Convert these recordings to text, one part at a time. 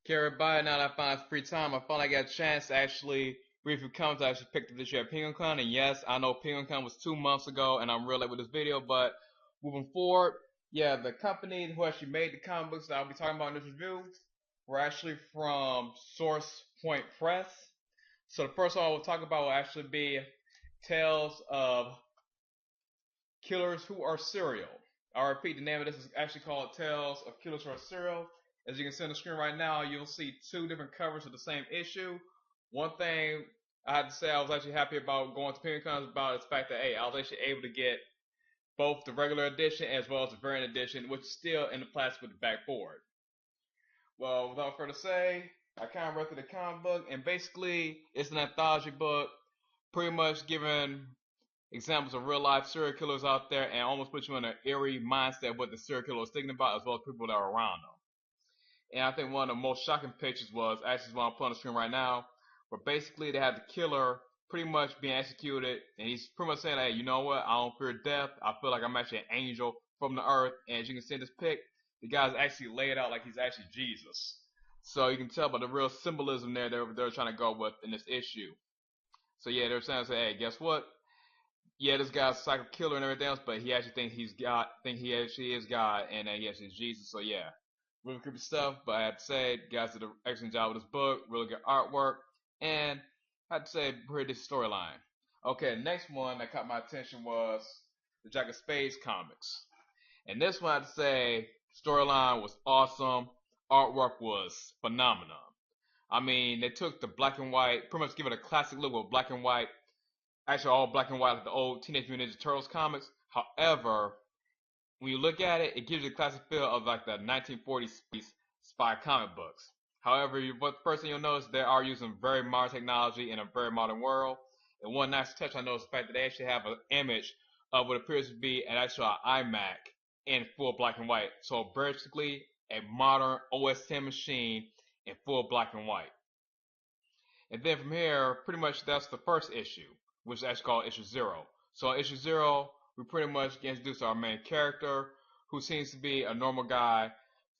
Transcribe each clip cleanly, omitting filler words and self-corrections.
Okay, everybody, now that I found free time, I finally got a chance to actually read a few comments I actually picked up this year at Penguicon. And yes, I know Penguicon was 2 months ago, and I'm real late with this video, but moving forward, yeah, the company who actually made the comic books that I'll be talking about in this review were actually from Source Point Press. So the first one I will talk about will actually be Tales of Killers Who Are Serial. I repeat, the name of this is actually called Tales of Killers Who Are Serial. As you can see on the screen right now, you'll see two different covers of the same issue. One thing I had to say I was actually happy about going to Penguicon about is the fact that, hey, I was actually able to get both the regular edition as well as the variant edition, which is still in the plastic with the backboard. Well, without further say, I kind of read through the comic book, and basically, it's an anthology book, pretty much giving examples of real life serial killers out there and almost put you in an eerie mindset of what the serial killer was thinking about as well as people that are around them. And I think one of the most shocking pictures was actually what I'm putting on the screen right now, where basically they have the killer pretty much being executed, and he's pretty much saying, hey, you know what? I don't fear death. I feel like I'm actually an angel from the earth. And as you can see in this pic, the guy's actually laid out like he's actually Jesus. So you can tell by the real symbolism there they're trying to go with in this issue. So yeah, they're saying, hey, guess what? Yeah, this guy's a psycho killer and everything else, but he actually thinks he's God, think he actually is God, and he actually is Jesus. So yeah, really creepy stuff. But I have to say, guys did an excellent job with this book, really good artwork, and I have to say, pretty decent storyline. Okay, next one that caught my attention was the Jack of Spades comics, and this one I have to say, storyline was awesome, artwork was phenomenal. I mean, they took the black and white, pretty much give it a classic look with black and white, actually all black and white like the old Teenage Mutant Ninja Turtles comics. However, when you look at it, it gives you the classic feel of like the 1940s spy comic books. However, the first thing you'll notice, they are using very modern technology in a very modern world. And one nice touch I noticed is the fact that they actually have an image of what appears to be an actual iMac in full black and white. So basically, a modern OS 10 machine in full black and white. And then from here, pretty much that's the first issue, which is actually called issue zero. So issue zero, we pretty much get introduced to our main character, who seems to be a normal guy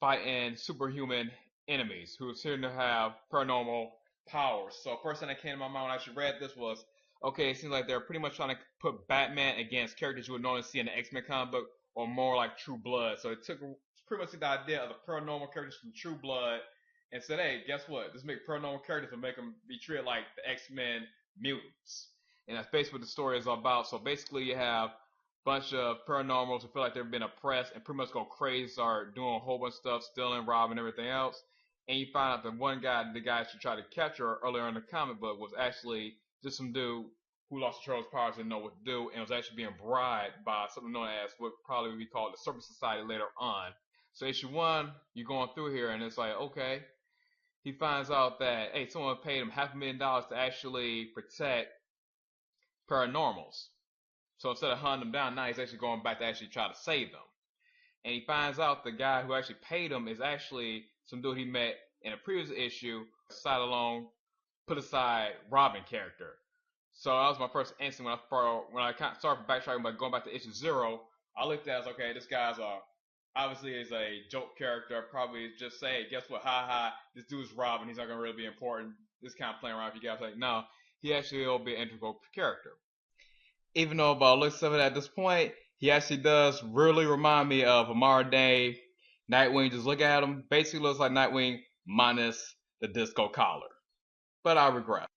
fighting superhuman enemies, who seem to have paranormal powers. So first thing that came to my mind when I actually read this was, okay, it seems like they're pretty much trying to put Batman against characters you would normally see in the X-Men comic book, or more like True Blood. So it took pretty much the idea of the paranormal characters from True Blood and said, hey, guess what? Let's make paranormal characters and make them be treated like the X-Men mutants. And that's basically what the story is all about. So basically you have a bunch of paranormals who feel like they've been oppressed and pretty much go crazy, start doing a whole bunch of stuff, stealing, robbing, everything else. And you find out that one guy, the guy she tried to capture earlier in the comic book, was actually just some dude who lost control of his powers, didn't know what to do, and was actually being bribed by something known as what probably would be called the Serpent Society later on. So issue one, you're going through here, and it's like, okay, he finds out that, hey, someone paid him $500,000 to actually protect paranormals. So instead of hunting them down, now he's actually going back to actually try to save them. And he finds out the guy who actually paid him is actually some dude he met in a previous issue, side alone, put aside Robin character. So that was my first instinct when I kind of started backtracking, but going back to issue zero, I looked at it as, okay, this guy's obviously is a joke character. Probably just say, guess what? Ha ha, this dude's Robin. He's not gonna really be important. This kind of playing around with you guys. Like, no, he actually will be an integral character. Even though by looks of it at this point, he actually does really remind me of a modern day Nightwing. Just look at him. Basically looks like Nightwing minus the disco collar. But I regret.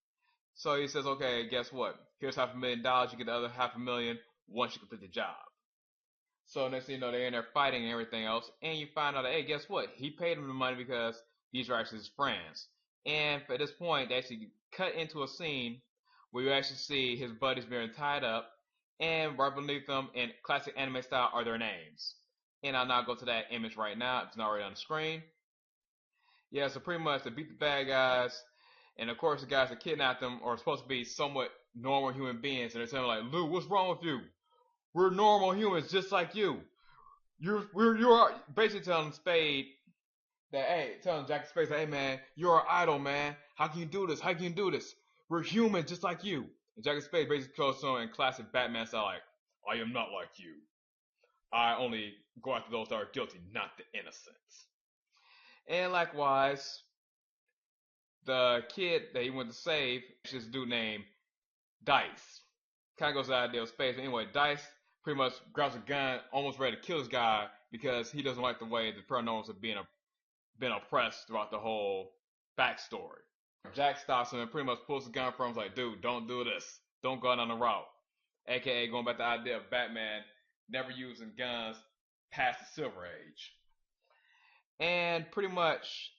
So he says, okay, guess what? Here's $500,000. You get the other 500,000 once you complete the job. So next thing you know, they're in there fighting and everything else, and you find out that, hey, guess what? He paid him the money because these are actually his friends. And at this point, they actually cut into a scene where you actually see his buddies being tied up, and right beneath them, in classic anime style, are their names. And I'll now go to that image right now. It's not already on the screen. Yeah, so pretty much they beat the bad guys, and of course the guys that kidnapped them are supposed to be somewhat normal human beings, and they're saying like, Lou, what's wrong with you? We're normal humans just like you. You are basically telling Spade that, hey, telling Jack of Spades that, hey man, you're our idol, man. How can you do this? How can you do this? We're human just like you. And Jack of Spades basically goes on in classic Batman style like, I am not like you. I only go after those that are guilty, not the innocent. And likewise, the kid that he went to save is this dude named Dice. Kind of goes to the idea of space. But anyway, Dice pretty much grabs a gun, almost ready to kill this guy because he doesn't like the way the paranormals have been oppressed throughout the whole backstory. Jack stops him and pretty much pulls the gun from him. He's like, dude, don't do this. Don't go down the route. AKA going back to the idea of Batman never using guns past the Silver Age. And pretty much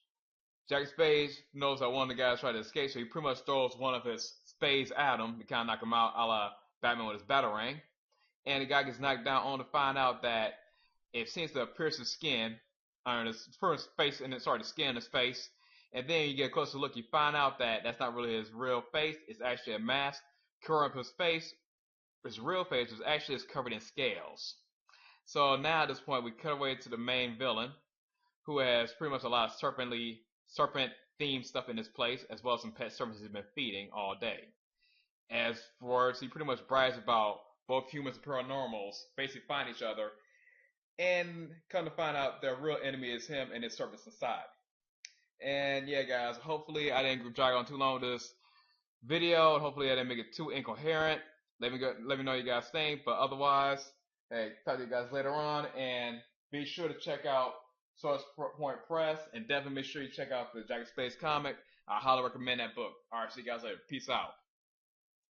Jack of Spades knows that one of the guys tried to escape, so he pretty much throws one of his spades at him to kind of knock him out, a la Batman with his batarang. And the guy gets knocked down only to find out that it seems to pierce his skin, his first face, and the skin in his face. And then you get a closer look, you find out that that's not really his real face. It's actually a mask covering up his face. His real face was actually covered in scales. So now at this point, we cut away to the main villain, who has pretty much a lot of serpent-themed stuff in his place, as well as some pet serpents he's been feeding all day. As for he pretty much brags about both humans and paranormals basically find each other, and come to find out their real enemy is him and his serpent society. And yeah, guys, hopefully I didn't drag on too long with this video. Hopefully I didn't make it too incoherent. Let me know what you guys think. But otherwise, hey, talk to you guys later on, and be sure to check out Source Point Press, and definitely make sure you check out the Jack of Spades comic. I highly recommend that book. Alright, see you guys later. Peace out.